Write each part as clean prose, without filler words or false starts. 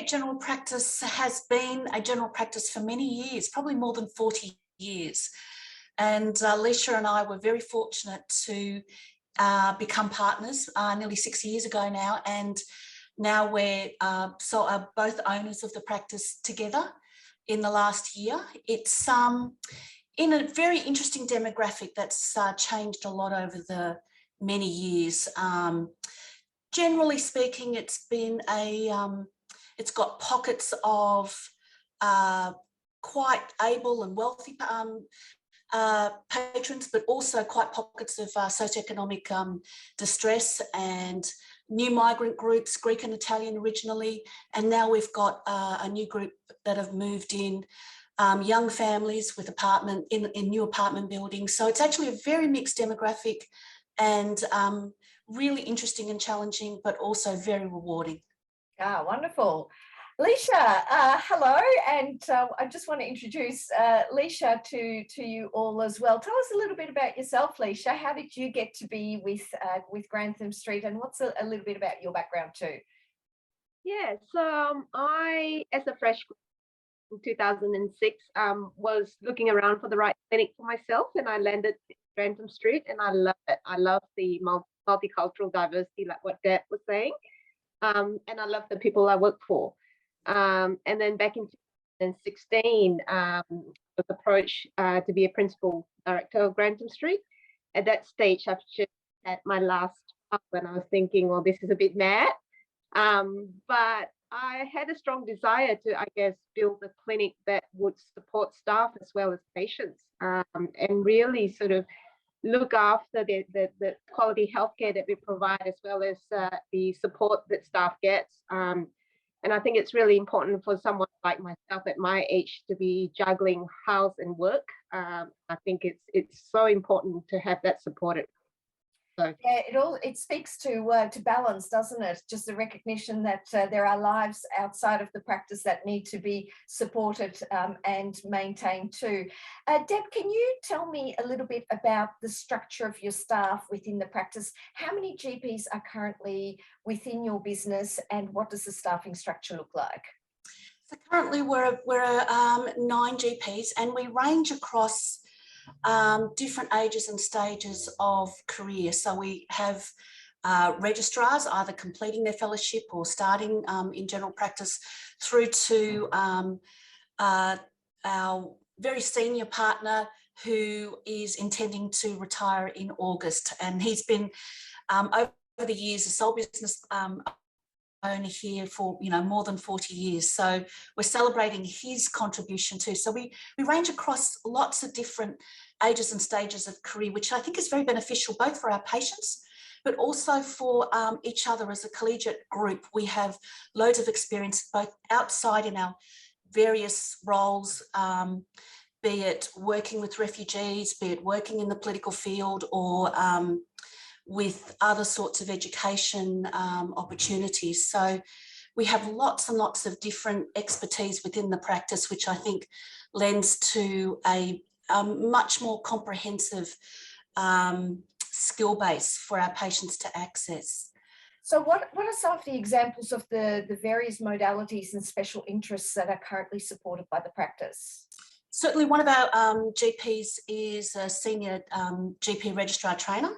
Street General Practice has been a general practice for many years, probably more than 40 years. And Leisha and I were very fortunate to become partners nearly 6 years ago now. And now we're both owners of the practice together in the last year. It's in a very interesting demographic that's changed a lot over the many years. Generally speaking, it's been it's got pockets of quite able and wealthy patrons, but also quite pockets of socioeconomic distress and new migrant groups, Greek and Italian originally, and now we've got a new group that have moved in, young families with in new apartment buildings. So it's actually a very mixed demographic and really interesting and challenging, but also very rewarding. Ah, wonderful. Leisha, hello, and I just want to introduce Leisha to you all as well. Tell us a little bit about yourself, Leisha. How did you get to be with Grantham Street, and what's a little bit about your background too? Yeah, so I, as a fresh in 2006, was looking around for the right clinic for myself, and I landed at Grantham Street, and I love it. I love the multicultural diversity, like what Deb was saying, and I love the people I work for. And then back in 2016, I was approached to be a principal director of Grantham Street. At that stage, I've just had my last job, and I was thinking, well, this is a bit mad. But I had a strong desire to, I guess, build a clinic that would support staff as well as patients, and really sort of look after the quality healthcare that we provide, as well as the support that staff gets. And I think it's really important for someone like myself at my age to be juggling house and work. I think it's so important to have that supported. So. Yeah, it speaks to balance, doesn't it? Just the recognition that there are lives outside of the practice that need to be supported and maintained too. Deb, can you tell me a little bit about the structure of your staff within the practice? How many GPs are currently within your business, and what does the staffing structure look like? So currently we're 9 GPs, and we range across different ages and stages of career. So we have registrars either completing their fellowship or starting in general practice, through to our very senior partner who is intending to retire in August. And he's been over the years a sole business owner here for more than 40 years. So we're celebrating his contribution too. So we range across lots of different ages and stages of career, which I think is very beneficial both for our patients, but also for each other as a collegiate group. We have loads of experience both outside in our various roles, be it working with refugees, be it working in the political field, or with other sorts of education opportunities. So we have lots and lots of different expertise within the practice, which I think lends to a much more comprehensive skill base for our patients to access. So what are some of the examples of the various modalities and special interests that are currently supported by the practice? Certainly one of our GPs is a senior GP registrar trainer,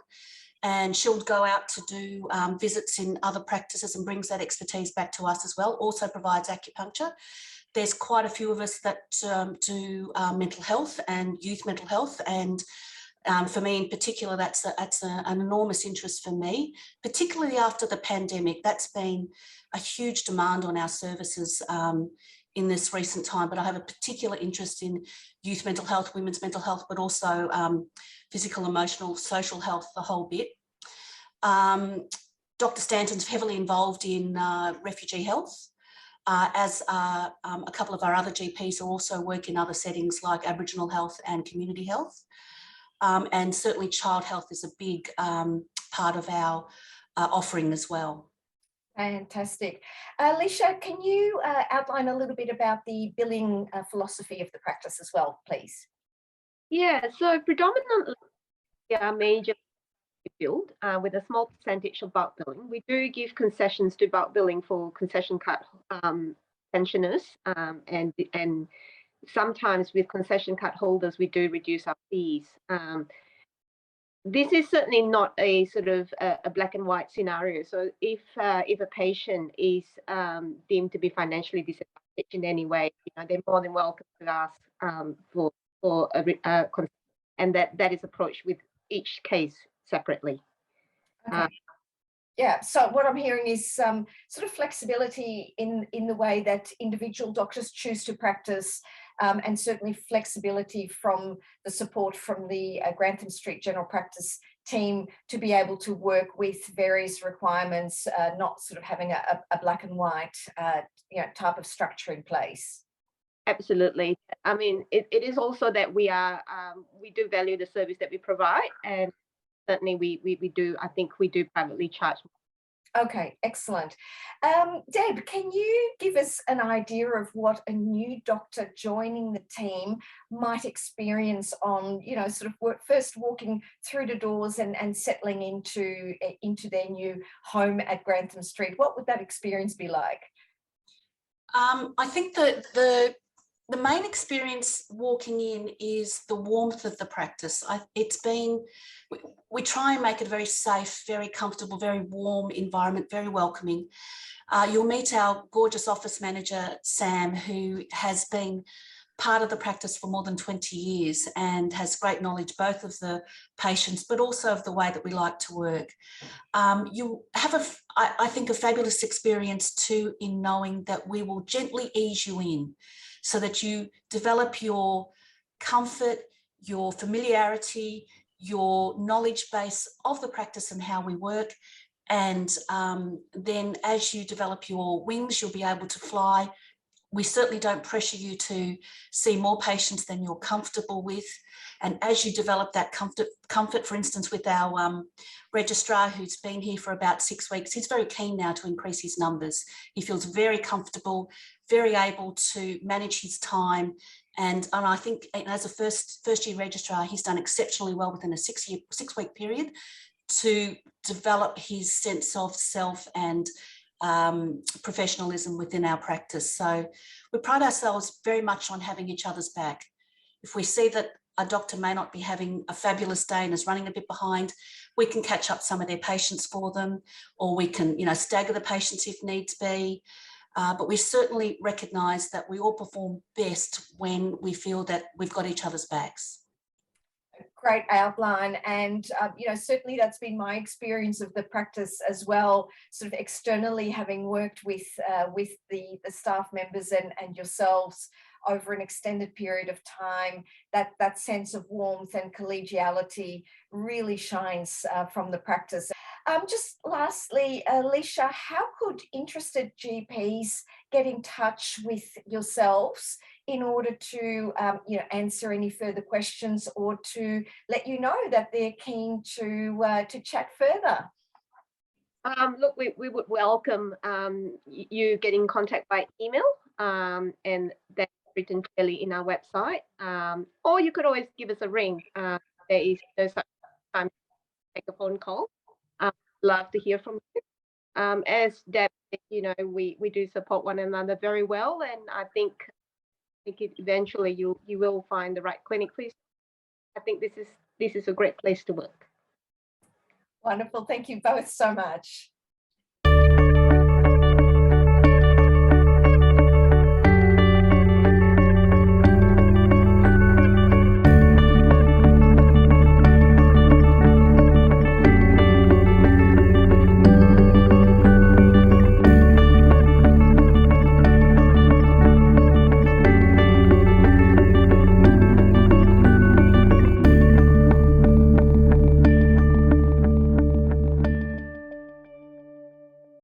and she'll go out to do visits in other practices and brings that expertise back to us as well. Also provides acupuncture. There's quite a few of us that do mental health and youth mental health, and for me in particular, that's an enormous interest for me, particularly after the pandemic. That's been a huge demand on our services in this recent time, but I have a particular interest in youth mental health, women's mental health, but also physical, emotional, social health, the whole bit. Dr. Stanton's heavily involved in refugee health, as a couple of our other GPs who also work in other settings like Aboriginal health and community health. And certainly child health is a big part of our offering as well. Fantastic. Leisha, can you outline a little bit about the billing philosophy of the practice as well, please? Yeah, so predominantly our major billed with a small percentage of bulk billing. We do give concessions to bulk billing for concession card pensioners, and sometimes with concession card holders, we do reduce our fees. This is certainly not a sort of a black and white scenario. So if a patient is deemed to be financially disadvantaged in any way, they're more than welcome to ask for a and that is approached with each case separately. Okay. Yeah, so what I'm hearing is some sort of flexibility in the way that individual doctors choose to practice, and certainly flexibility from the support from the Grantham Street General Practice team to be able to work with various requirements, not sort of having a black and white type of structure in place. Absolutely. I mean, it is also that we do value the service that we provide, and certainly we do, I think we do privately charge. Okay, excellent. Deb, can you give us an idea of what a new doctor joining the team might experience on, sort of first walking through the doors and settling into their new home at Grantham Street? What would that experience be like? I think that the main experience walking in is the warmth of the practice. We try and make it a very safe, very comfortable, very warm environment, very welcoming. You'll meet our gorgeous office manager, Sam, who has been part of the practice for more than 20 years and has great knowledge both of the patients but also of the way that we like to work. You have, I think, a fabulous experience too in knowing that we will gently ease you in so that you develop your comfort, your familiarity, your knowledge base of the practice and how we work. And then as you develop your wings, you'll be able to fly. We certainly don't pressure you to see more patients than you're comfortable with. And as you develop that comfort, for instance, with our registrar who's been here for about 6 weeks, he's very keen now to increase his numbers. He feels very comfortable, very able to manage his time. And I think as a first year registrar, he's done exceptionally well within a 6-week period to develop his sense of self and professionalism within our practice. So we pride ourselves very much on having each other's back. If we see that a doctor may not be having a fabulous day and is running a bit behind, we can catch up some of their patients for them, or we can, stagger the patients if needs be. But we certainly recognise that we all perform best when we feel that we've got each other's backs. Great outline, and certainly that's been my experience of the practice as well, sort of externally having worked with the staff members and yourselves over an extended period of time. That sense of warmth and collegiality really shines from the practice. Just lastly, Alicia, how could interested GPs get in touch with yourselves in order to answer any further questions or to let you know that they're keen to chat further? Look, we would welcome you getting in contact by email, and that's written clearly in our website. Or you could always give us a ring. There is no such time to take a phone call. Love to hear from you. As Deb said, we do support one another very well, and I think eventually you will find the right clinic for you. I think this is a great place to work. Wonderful. Thank you both so much.